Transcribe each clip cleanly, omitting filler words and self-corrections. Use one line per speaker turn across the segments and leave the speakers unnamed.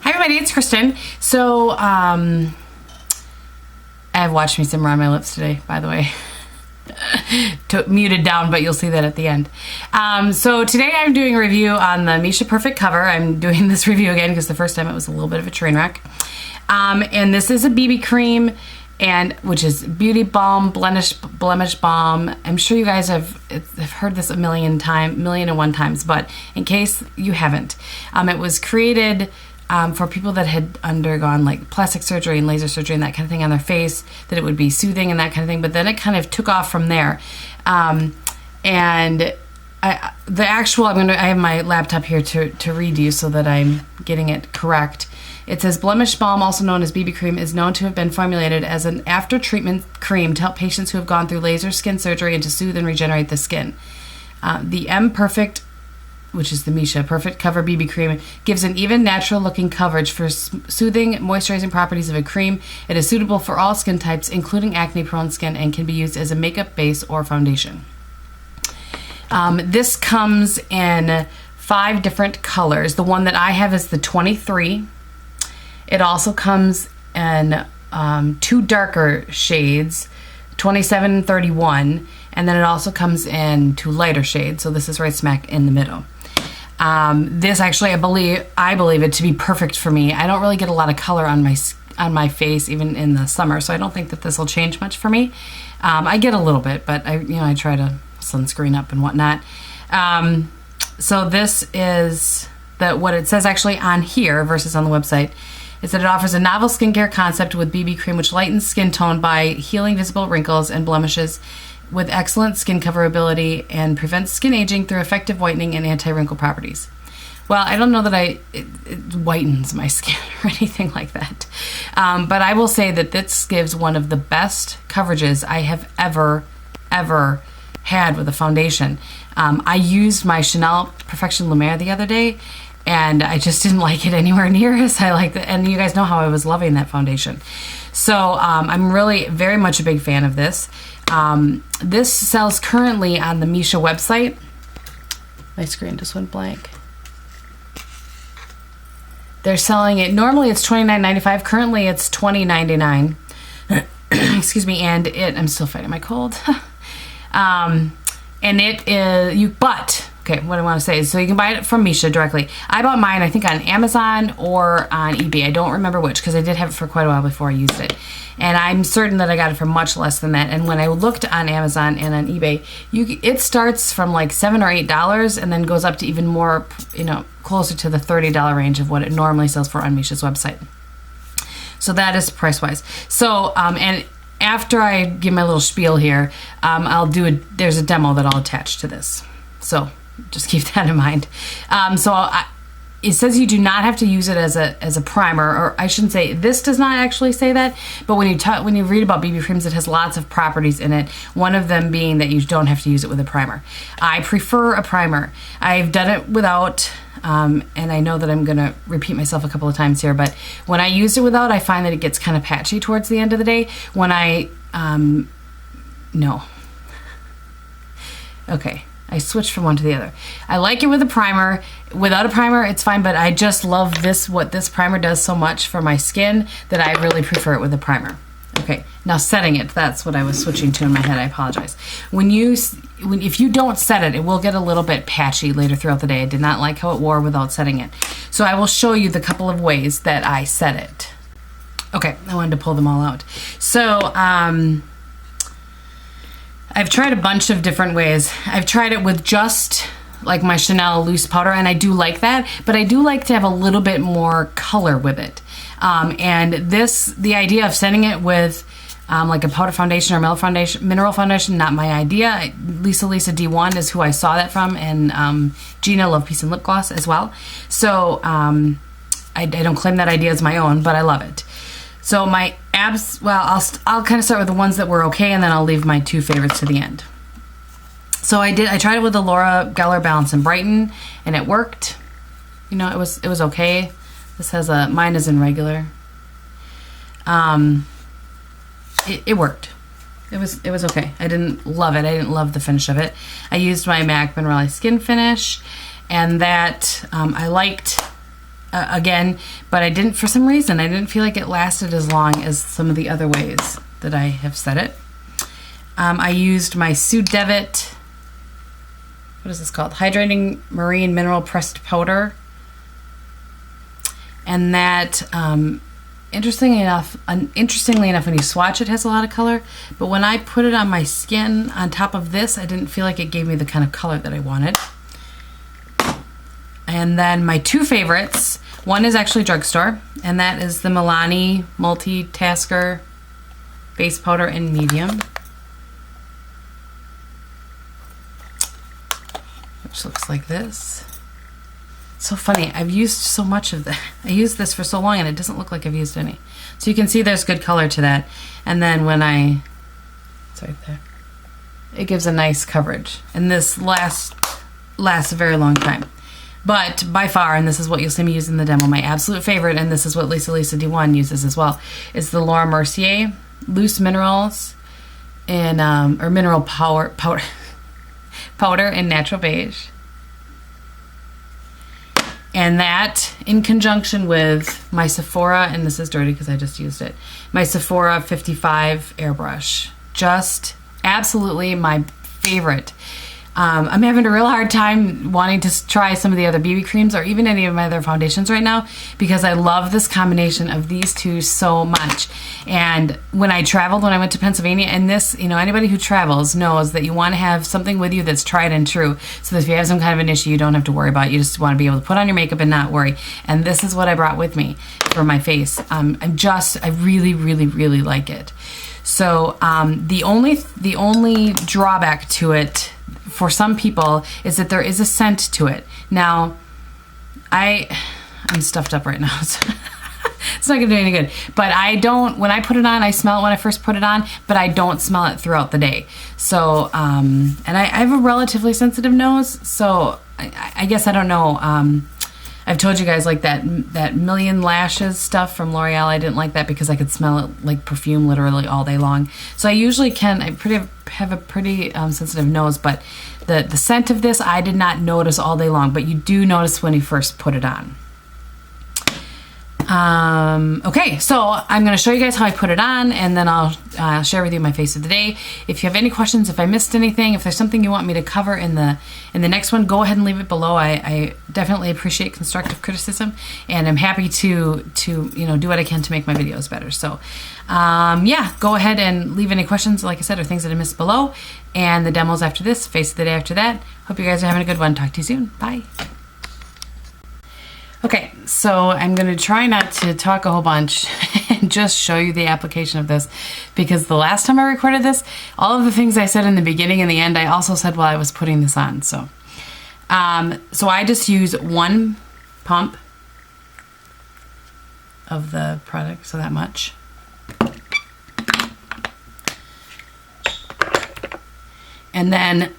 Hi everybody, it's Kristin. So, I have watched me simmer on my lips today, by the way. Muted down, but you'll see that at the end. So today I'm doing a review on the Missha Perfect Cover. I'm doing this review again because the first time it was a little bit of a train wreck. And this is a BB cream, and which is Beauty Balm, Blemish Balm. I'm sure you guys have heard this a million and one times, but in case you haven't, it was created for people that had undergone like plastic surgery and laser surgery and that kind of thing on their face, that it would be soothing and that kind of thing. But then it kind of took off from there. And I have my laptop here to read you so that I'm getting it correct. It says Blemish Balm, also known as BB cream, is known to have been formulated as an after-treatment cream to help patients who have gone through laser skin surgery and to soothe and regenerate the skin. The M Perfect, which is the Missha Perfect Cover BB Cream, gives an even, natural-looking coverage for soothing, moisturizing properties of a cream. It is suitable for all skin types, including acne-prone skin, and can be used as a makeup base or foundation. This comes in 5 different colors. The one that I have is the 23. It also comes in 2 darker shades, 27 and 31, and then it also comes in 2 lighter shades, so this is right smack in the middle. This actually, I believe it to be perfect for me. I don't really get a lot of color on my face, even in the summer, so I don't think that this will change much for me. I get a little bit, but I try to sunscreen up and whatnot. So this is what it says actually on here versus on the website. Is that it offers a novel skincare concept with BB cream which lightens skin tone by healing visible wrinkles and blemishes with excellent skin coverability and prevents skin aging through effective whitening and anti-wrinkle properties. Well, I don't know that it whitens my skin or anything like that. But I will say that this gives one of the best coverages I have ever had with a foundation. I used my Chanel Perfection Lumiere the other day, and I just didn't like it anywhere near as I liked it. And you guys know how I was loving that foundation. So I'm really very much a big fan of this. This sells currently on the Missha website. My screen just went blank. They're selling it, normally it's $29.95. Currently it's $20.99. Excuse me, and I'm still fighting my cold. And it is, okay, what I want to say is, so you can buy it from Missha directly. I bought mine, I think, on Amazon or on eBay. I don't remember which, because I did have it for quite a while before I used it. And I'm certain that I got it for much less than that. And when I looked on Amazon and on eBay, it starts from like $7 or $8 and then goes up to even more, closer to the $30 range of what it normally sells for on Missha's website. So that is price-wise. So, and after I give my little spiel here, there's a demo that I'll attach to this. So just keep that in mind. It says you do not have to use it as a primer, or I shouldn't say, this does not actually say that, but when you read about BB creams, it has lots of properties in it, one of them being that you don't have to use it with a primer. I prefer a primer. I've done it without, and I know that I'm going to repeat myself a couple of times here, but when I use it without, I find that it gets kind of patchy towards the end of the day. When I switched from one to the other. I like it with a primer. Without a primer, it's fine, but I just love what this primer does so much for my skin that I really prefer it with a primer. Okay, now setting it, that's what I was switching to in my head. I apologize. If you don't set it, it will get a little bit patchy later throughout the day. I did not like how it wore without setting it. So I will show you the couple of ways that I set it. Okay, I wanted to pull them all out. So, I've tried a bunch of different ways. I've tried it with just like my Chanel loose powder, and I do like that, but I do like to have a little bit more color with it. And the idea of setting it with like a powder foundation or mineral foundation, not my idea. Lisa D1 is who I saw that from, and Gina Love Peace and Lip Gloss as well. So I don't claim that idea as my own, but I love it. So my abs, well, I'll kind of start with the ones that were okay, and then I'll leave my 2 favorites to the end. So I tried it with the Laura Geller Balance and Brighten, and it worked. It was okay. This has mine is in regular. It worked. It was okay. I didn't love it. I didn't love the finish of it. I used my MAC Mineralized Skin Finish, and that I liked again, but I didn't, for some reason, I didn't feel like it lasted as long as some of the other ways that I have set it. I used my Sue Devitt, what is this called? Hydrating Marine Mineral Pressed Powder. And that, interestingly enough, when you swatch, it has a lot of color. But when I put it on my skin on top of this, I didn't feel like it gave me the kind of color that I wanted. And then my two favorites, one is actually drugstore, and that is the Milani Multitasker Face Powder in Medium. Which looks like this. So funny, I've used so much of that. I used this for so long and it doesn't look like I've used any. So you can see there's good color to that. And then when it's right there, it gives a nice coverage. And this lasts a very long time. But by far, and this is what you'll see me use in the demo, my absolute favorite, and this is what Lisa D1 uses as well, is the Laura Mercier Loose Minerals in, or Mineral Powder in Natural Beige. And that, in conjunction with my Sephora, and this is dirty because I just used it, my Sephora 55 airbrush. Just absolutely my favorite. I'm having a real hard time wanting to try some of the other BB creams or even any of my other foundations right now because I love this combination of these two so much. And when I traveled, when I went to Pennsylvania, and this, you know, anybody who travels knows that you want to have something with you that's tried and true, so that if you have some kind of an issue, you don't have to worry about it. You just want to be able to put on your makeup and not worry. And this is what I brought with me for my face. I really, really, really like it. So the only drawback to it for some people is that there is a scent to it. Now, I'm stuffed up right now, so it's not gonna do any good. But when I put it on, I smell it when I first put it on, but I don't smell it throughout the day. So, and I have a relatively sensitive nose, so I guess I don't know. I've told you guys like that Million Lashes stuff from L'Oreal. I didn't like that because I could smell it like perfume literally all day long. So I usually have a pretty sensitive nose, but the scent of this I did not notice all day long, but you do notice when you first put it on. Okay, so I'm going to show you guys how I put it on, and then I'll share with you my face of the day. If you have any questions, if I missed anything, if there's something you want me to cover in the next one, go ahead and leave it below. I definitely appreciate constructive criticism, and I'm happy to do what I can to make my videos better. So yeah, go ahead and leave any questions, like I said, or things that I missed below, and the demos after this, face of the day after that. Hope you guys are having a good one. Talk to you soon. Bye. Okay, so I'm going to try not to talk a whole bunch and just show you the application of this, because the last time I recorded this, all of the things I said in the beginning and the end, I also said while I was putting this on. So I just use one pump of the product, so that much. And then,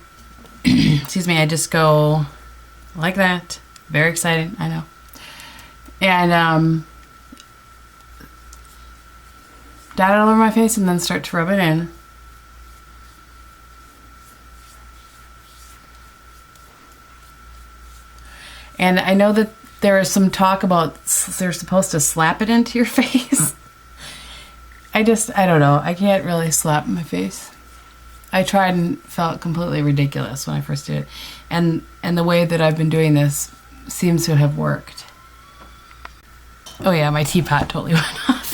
excuse me, I just go like that. Very excited, I know. And dot it all over my face and then start to rub it in. And I know that there is some talk about they're supposed to slap it into your face. I don't know. I can't really slap my face. I tried and felt completely ridiculous when I first did it. And the way that I've been doing this seems to have worked. Oh yeah, my teapot totally went off.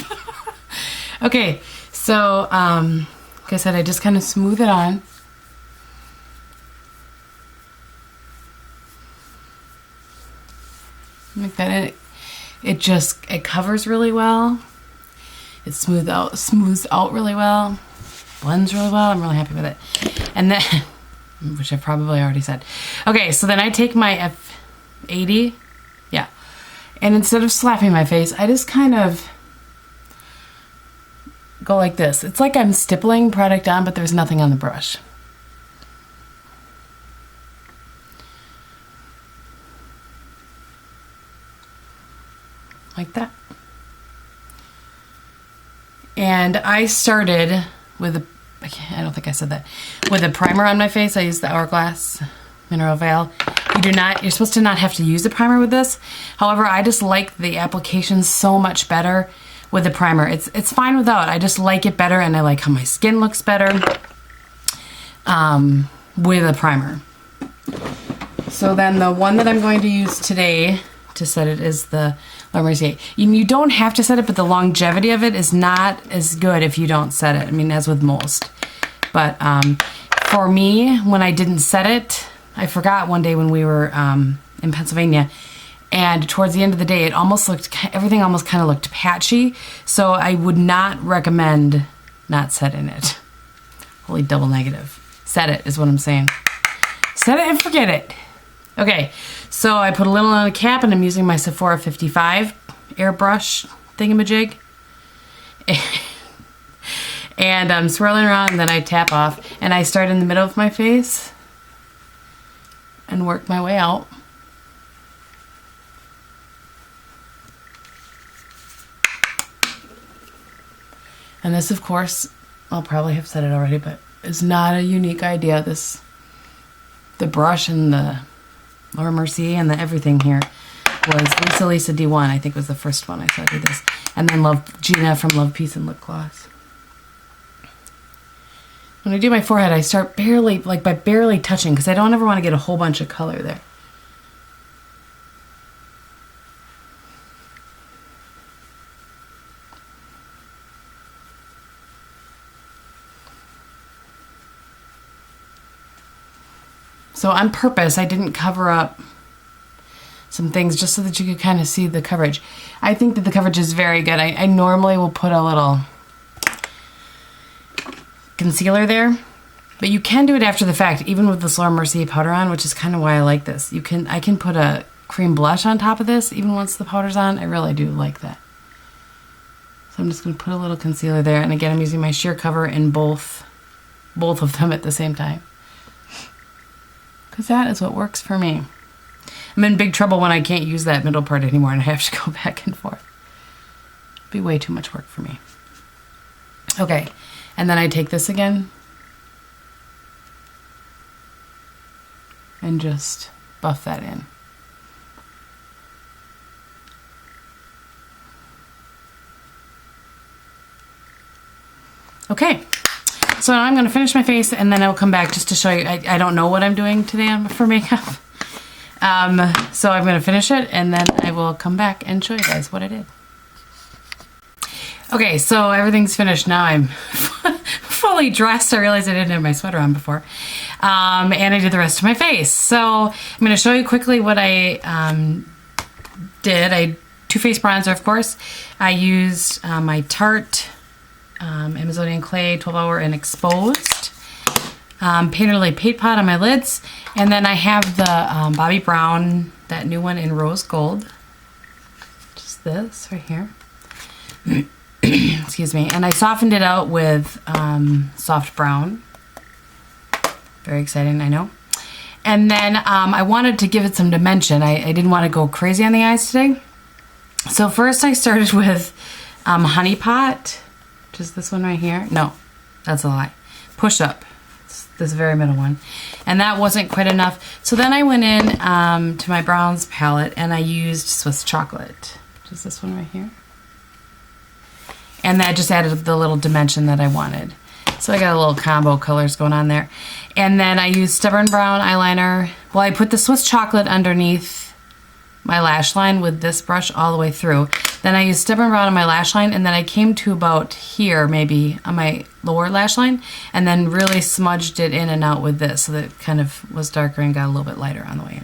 Okay, so like I said, I just kind of smooth it on. Like that. It covers really well. It smooths out really well. Blends really well. I'm really happy with it. And then, which I probably already said. Okay, so then I take my F80. Yeah. And instead of slapping my face, I just kind of go like this. It's like I'm stippling product on, but there's nothing on the brush. Like that. And I started with I don't think I said that. With a primer on my face, I used the Hourglass Mineral Veil. You're supposed to not have to use a primer with this. However, I just like the application so much better with the primer. It's fine without. I just like it better, and I like how my skin looks better with a primer. So then the one that I'm going to use today to set it is the Laura Mercier. You don't have to set it, but the longevity of it is not as good if you don't set it. I mean, as with most. But for me, when I didn't set it, I forgot one day when we were in Pennsylvania, and towards the end of the day, everything almost kind of looked patchy. So I would not recommend not setting it. Holy double negative. Set it is what I'm saying. Set it and forget it. Okay, so I put a little on a cap, and I'm using my Sephora 55 airbrush thingamajig. And I'm swirling around, and then I tap off. And I start in the middle of my face and work my way out. And this, of course, I'll probably have said it already, but it's not a unique idea. The brush and the Laura Mercier and the everything here was Lisa D1, I think was the first one I saw do this. And then Gina from Love, Peace, and Lip Gloss. When I do my forehead, I start by barely touching, because I don't ever want to get a whole bunch of color there. So on purpose, I didn't cover up some things just so that you could kind of see the coverage. I think that the coverage is very good. I normally will put a little concealer there, but you can do it after the fact, even with this Laura Mercier powder on, which is kind of why I like this. I can put a cream blush on top of this even once the powder's on. I really do like that. So I'm just going to put a little concealer there, and again, I'm using my sheer cover in both of them at the same time, because that is what works for me. I'm in big trouble when I can't use that middle part anymore and I have to go back and forth. It'd be way too much work for me. Okay, and then I take this again and just buff that in. So now I'm going to finish my face, and then I'll come back just to show you. I don't know what I'm doing today for makeup. So I'm going to finish it, and then I will come back and show you guys what I did. Okay, so everything's finished. Now I'm fully dressed. I realized I didn't have my sweater on before. And I did the rest of my face. So I'm going to show you quickly what I did. Too Faced bronzer, of course. I used my Tarte Amazonian Clay 12 Hour and Exposed. Painter Lay Paint Pot on my lids. And then I have the Bobbi Brown, that new one in Rose Gold. Just this right here. Excuse me. And I softened it out with Soft Brown. Very exciting, I know. And then I wanted to give it some dimension. I didn't want to go crazy on the eyes today. So first I started with Honey Pot. Which is this one right here. No, that's a lie. Push Up. It's this very middle one. And that wasn't quite enough. So then I went in to my browns palette and I used Swiss Chocolate. Which is this one right here. And that just added the little dimension that I wanted. So I got a little combo colors going on there. And then I used Stubborn Brown eyeliner. Well, I put the Swiss Chocolate underneath my lash line with this brush all the way through. Then I used Stubborn Brown on my lash line, and then I came to about here, maybe, on my lower lash line, and then really smudged it in and out with this so that it kind of was darker and got a little bit lighter on the way in.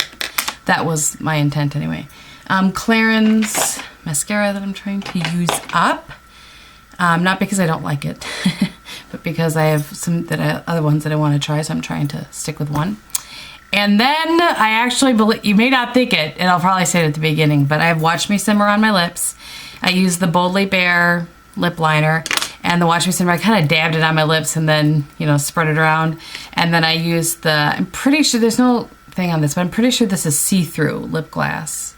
That was my intent anyway. Clarins mascara that I'm trying to use up. Not because I don't like it, but because I have some other ones that I want to try, so I'm trying to stick with one. And then I actually believe, you may not think it, and I'll probably say it at the beginning, but I have Watch Me Simmer on my lips. I used the Boldly Bare lip liner, and the Watch Me Simmer, I kind of dabbed it on my lips and then, spread it around. And then I used I'm pretty sure, there's no thing on this, but I'm pretty sure this is see-through lip gloss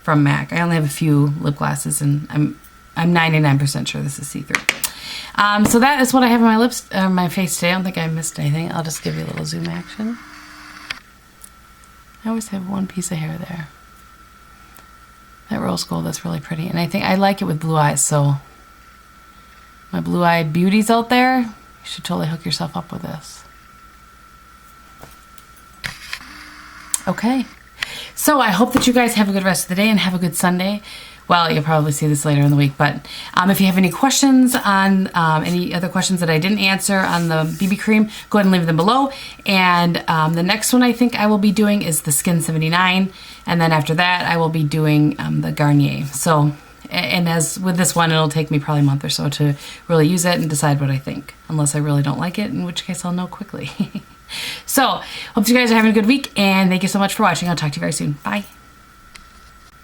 from MAC. I only have a few lip glosses, and I'm 99% sure this is see-through. So that is what I have on my lips, my face today. I don't think I missed anything. I'll just give you a little zoom action. I always have one piece of hair there. That rose gold, that's really pretty. And I think I like it with blue eyes, so my blue-eyed beauties out there, you should totally hook yourself up with this. Okay. So I hope that you guys have a good rest of the day and have a good Sunday. Well, you'll probably see this later in the week, but if you have any questions on any other questions that I didn't answer on the BB cream, go ahead and leave them below. And the next one I think I will be doing is the Skin 79, and then after that I will be doing the Garnier. So, and as with this one, it'll take me probably a month or so to really use it and decide what I think, unless I really don't like it, in which case I'll know quickly. So, hope you guys are having a good week, and thank you so much for watching. I'll talk to you very soon. Bye.